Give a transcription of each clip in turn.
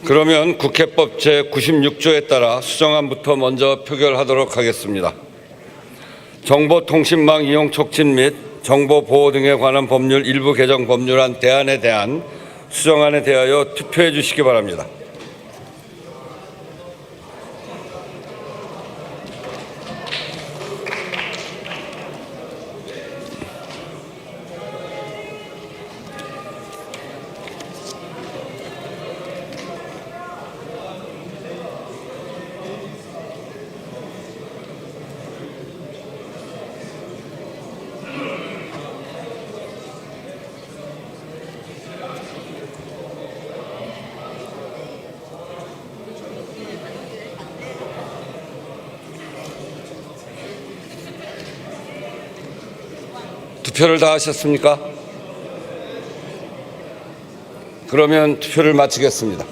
그러면 국회법 제96조에 따라 수정안부터 먼저 표결하도록 하겠습니다. 정보통신망 이용 촉진 및 정보보호 등에 관한 법률 일부 개정 법률안 대안에 대한 수정안에 대하여 투표해 주시기 바랍니다. 투표를 다 하셨습니까? 그러면 투표를 마치겠습니다.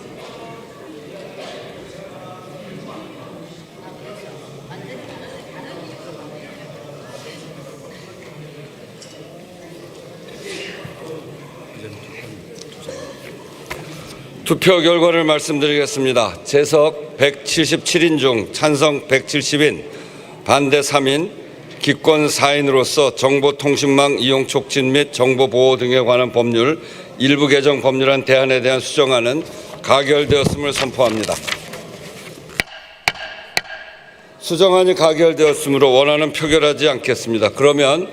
투표 결과를 말씀드리겠습니다. 재석 177인 중 찬성 170인, 반대 3인, 기권 4인으로서 정보통신망 이용 촉진 및 정보보호 등에 관한 법률 일부 개정 법률안 대안에 대한 수정안은 가결되었음을 선포합니다. 수정안이 가결되었으므로 원안은 표결하지 않겠습니다. 그러면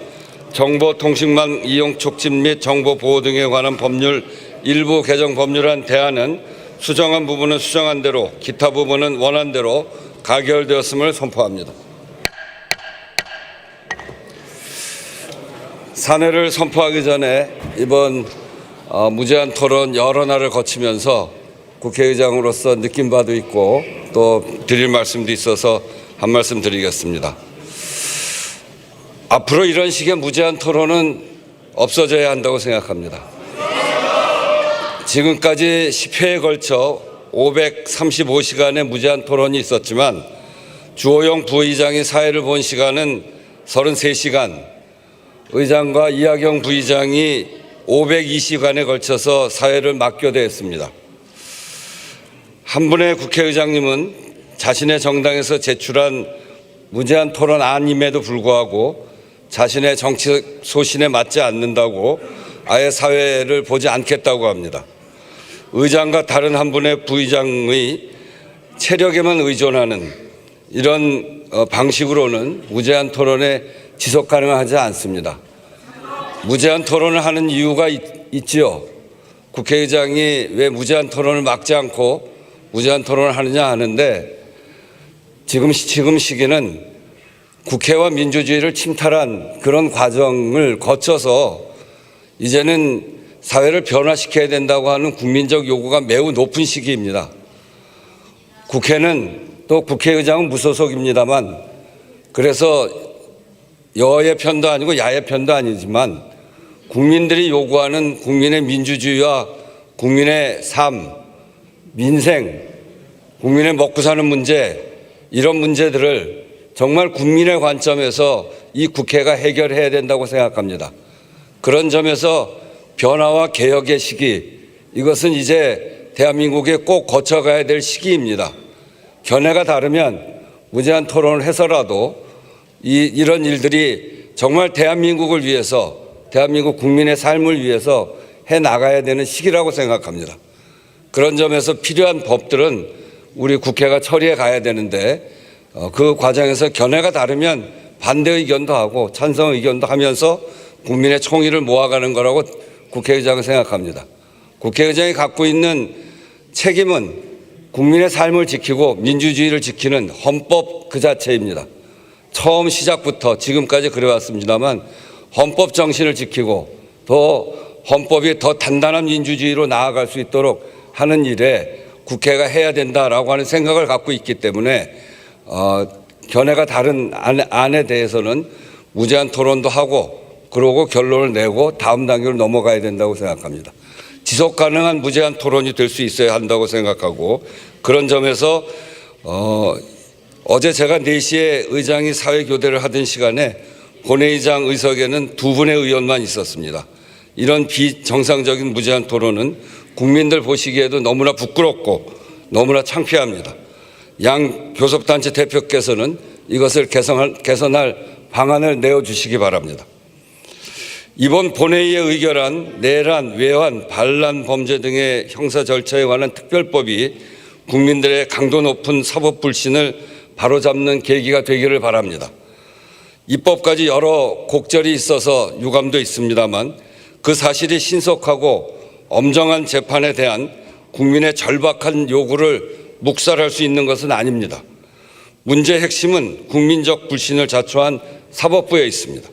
정보통신망 이용 촉진 및 정보보호 등에 관한 법률 일부 개정 법률안 대안은 수정안 부분은 수정안대로, 기타 부분은 원안대로 가결되었음을 선포합니다. 사내를 선포하기 전에 이번 무제한 토론 여러 날을 거치면서 국회의장으로서 느낀 바도 있고 또 드릴 말씀도 있어서 한 말씀 드리겠습니다. 앞으로 이런 식의 무제한 토론은 없어져야 한다고 생각합니다. 지금까지 10회에 걸쳐 535시간의 무제한 토론이 있었지만 주호영 부의장이 사회를 본 시간은 33시간, 의장과 이하경 부의장이 502시간에 걸쳐서 사회를 맡겨대했습니다. 한 분의 국회의장님은 자신의 정당에서 제출한 무제한 토론안임에도 불구하고 자신의 정치 소신에 맞지 않는다고 아예 사회를 보지 않겠다고 합니다. 의장과 다른 한 분의 부의장의 체력에만 의존하는 이런 방식으로는 무제한 토론에 지속 가능하지 않습니다. 무제한 토론을 하는 이유가 있지요. 국회의장이 왜 무제한 토론을 막지 않고 무제한 토론을 하느냐 하는데 지금 시기는 국회와 민주주의를 침탈한 그런 과정을 거쳐서 이제는 사회를 변화시켜야 된다고 하는 국민적 요구가 매우 높은 시기입니다. 국회는 또 국회의장은 무소속입니다만 그래서 여의 편도 아니고 야의 편도 아니지만 국민들이 요구하는 국민의 민주주의와 국민의 삶, 민생, 국민의 먹고 사는 문제 이런 문제들을 정말 국민의 관점에서 이 국회가 해결해야 된다고 생각합니다. 그런 점에서 변화와 개혁의 시기 이것은 이제 대한민국에 꼭 거쳐가야 될 시기입니다. 견해가 다르면 무제한 토론을 해서라도 이런 일들이 정말 대한민국을 위해서 대한민국 국민의 삶을 위해서 해나가야 되는 시기라고 생각합니다. 그런 점에서 필요한 법들은 우리 국회가 처리해 가야 되는데 그 과정에서 견해가 다르면 반대 의견도 하고 찬성 의견도 하면서 국민의 총의를 모아가는 거라고 국회의장은 생각합니다. 국회의장이 갖고 있는 책임은 국민의 삶을 지키고 민주주의를 지키는 헌법 그 자체입니다. 처음 시작부터 지금까지 그래왔습니다만 헌법 정신을 지키고 또 헌법이 더 단단한 민주주의로 나아갈 수 있도록 하는 일에 국회가 해야 된다라고 하는 생각을 갖고 있기 때문에 견해가 다른 안에 대해서는 무제한 토론도 하고 그러고 결론을 내고 다음 단계로 넘어가야 된다고 생각합니다. 지속 가능한 무제한 토론이 될 수 있어야 한다고 생각하고 그런 점에서 어제 제가 4시에 의장이 사회교대를 하던 시간에 본회의장 의석에는 2분의 의원만 있었습니다. 이런 비정상적인 무제한 토론은 국민들 보시기에도 너무나 부끄럽고 너무나 창피합니다. 양 교섭단체 대표께서는 이것을 개선할 방안을 내어주시기 바랍니다. 이번 본회의에 의결한 내란, 외환, 반란 범죄 등의 형사 절차에 관한 특별법이 국민들의 강도 높은 사법 불신을 바로잡는 계기가 되기를 바랍니다. 입법까지 여러 곡절이 있어서 유감도 있습니다만 그 사실이 신속하고 엄정한 재판에 대한 국민의 절박한 요구를 묵살할 수 있는 것은 아닙니다. 문제의 핵심은 국민적 불신을 자초한 사법부에 있습니다.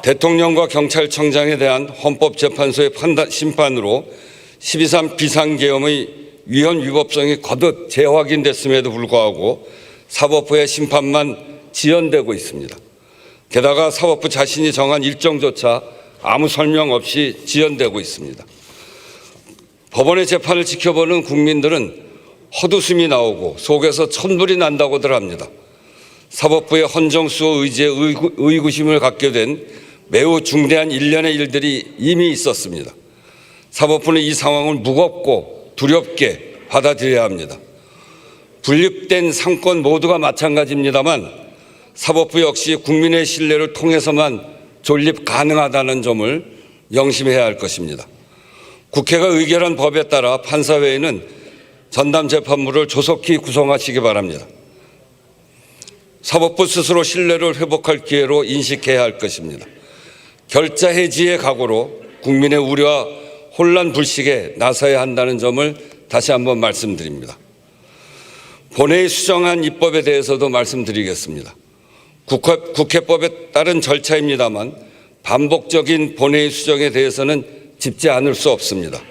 대통령과 경찰청장에 대한 헌법재판소의 심판으로 12.3 비상계엄의 위헌 위법성이 거듭 재확인됐음에도 불구하고 사법부의 심판만 지연되고 있습니다. 게다가 사법부 자신이 정한 일정조차 아무 설명 없이 지연되고 있습니다. 법원의 재판을 지켜보는 국민들은 헛웃음이 나오고 속에서 천불이 난다고들 합니다. 사법부의 헌정수호 의지에 의구심을 갖게 된 매우 중대한 일련의 일들이 이미 있었습니다. 사법부는 이 상황을 무겁고 두렵게 받아들여야 합니다. 분립된 상권 모두가 마찬가지입니다만 사법부 역시 국민의 신뢰를 통해서만 존립 가능하다는 점을 명심해야 할 것입니다. 국회가 의결한 법에 따라 판사회의는 전담재판부를 조속히 구성하시기 바랍니다. 사법부 스스로 신뢰를 회복할 기회로 인식해야 할 것입니다. 결자 해지의 각오로 국민의 우려와 혼란 불식에 나서야 한다는 점을 다시 한번 말씀드립니다. 본회의 수정안 입법에 대해서도 말씀드리겠습니다. 국회법에 따른 절차입니다만 반복적인 본회의 수정에 대해서는 짚지 않을 수 없습니다.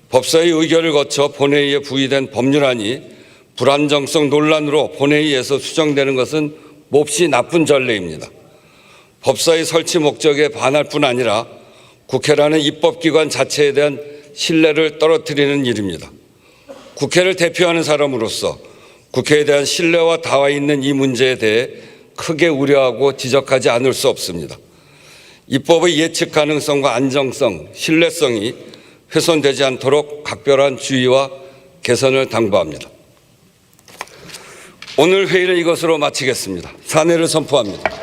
법사위 의결을 거쳐 본회의에 부의된 법률안이 불안정성 논란으로 본회의에서 수정되는 것은 몹시 나쁜 전례입니다. 법사위 설치 목적에 반할 뿐 아니라 국회라는 입법기관 자체에 대한 신뢰를 떨어뜨리는 일입니다. 국회를 대표하는 사람으로서 국회에 대한 신뢰와 닿아 있는 이 문제에 대해 크게 우려하고 지적하지 않을 수 없습니다. 입법의 예측 가능성과 안정성, 신뢰성이 훼손되지 않도록 각별한 주의와 개선을 당부합니다. 오늘 회의는 이것으로 마치겠습니다. 산회를 선포합니다.